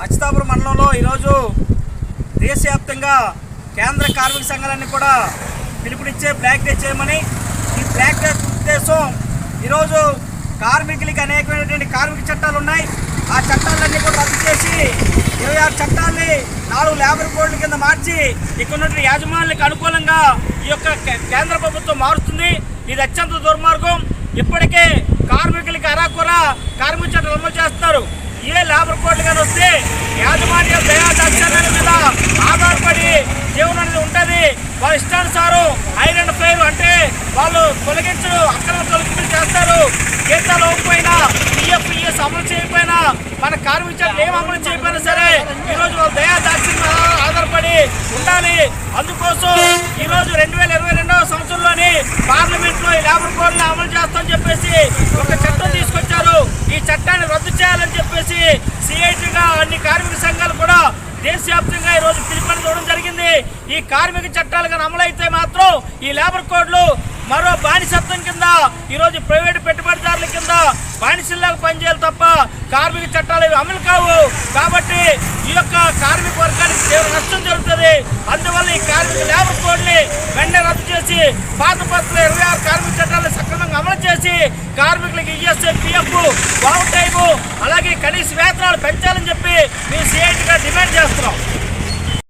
అచ్యుతాపురం మండలంలో ఈరోజు దేశవ్యాప్తంగా కేంద్ర కార్మిక సంఘాలన్నీ కూడా పిలుపునిచ్చే బ్లాక్ డే చేయమని. ఈ బ్లాక్ డే ఉద్దేశం ఈరోజు కార్మికులకి అనేకమైనటువంటి కార్మిక చట్టాలు ఉన్నాయి. ఆ చట్టాలన్నీ కూడా రద్దు చేసి 26 చట్టాలని 4 లేబర్ కోడ్ల కింద మార్చి ఇక్కడ ఉన్నటువంటి యాజమాన్యాలకు అనుకూలంగా ఈ యొక్క కేంద్ర ప్రభుత్వం మారుస్తుంది. ఇది అత్యంత దుర్మార్గం. ఇప్పటికే కార్మికులకి అరాకొర కార్మిక చట్టాలు అమలు చేస్తున్నారు. ఏ లేబర్ కోడ్లు కానీ వస్తే యాజమాన్యాల దయాదాక్షిణ్యాల మీద ఆధారపడి జీవనం అనేది ఉంటుంది. వాళ్ళ ఇష్టానుసారం ఐరన్ ఫైర్ అంటే వాళ్ళు తొలగించరు, అక్రమ తొలగింపులు చేస్తారు. జీతాలు ఇవ్వకపోయినా, పిఎఫ్ అమలు చేయకపోయినా, మన కార్మిక చట్టాలు ఏం అమలు చేయకపోయినా సరే ఈరోజు వాళ్ళ దయాదాక్షిణ్యం ఆధారపడి ఉండాలి. అందుకోసం ఈరోజు 2022వ సంవత్సరంలోని పార్లమెంట్లో ఈ లేబర్ కోడ్లను అమలు చేస్తామని చెప్పేసి ఒక చట్టం తీసుకొచ్చారు. ఈ చట్టాన్ని రద్దు చేయాలని చెప్పేసి సిఐటిగా అన్ని కార్మిక సంఘాలు కూడా దేశవ్యాప్తంగా ఈరోజు పిలుపునివ్వడం జరిగింది. ఈ కార్మిక చట్టాలు కానీ అమలైతే మాత్రం ఈ లేబర్ కోడ్లు మరో బానిసత్వం కింద ఈరోజు ప్రైవేటు పెట్టుబడిదారుల కింద బానిసల్లాగా పనిచేయాలి తప్ప కార్మిక చట్టాలు ఇవి అమలు కావు. కాబట్టి ఈ యొక్క కార్మిక వర్గానికి తీవ్ర నష్టం జరుగుతుంది. అందువల్ల ఈ కార్మిక లేబర్ కోడ్ని వెంటనే రద్దు చేసి పాత పత్రులు 26 కార్మిక చట్టాలను సక్రమంగా అమలు చేసి కార్మికులకు ఈఎస్ఐ, పిఎఫ్, ఓవర్ టైము అలాగే కనీస వేతనాలు పెంచాలని చెప్పి మేము సిఐటిగా డిమాండ్ చేస్తున్నాం.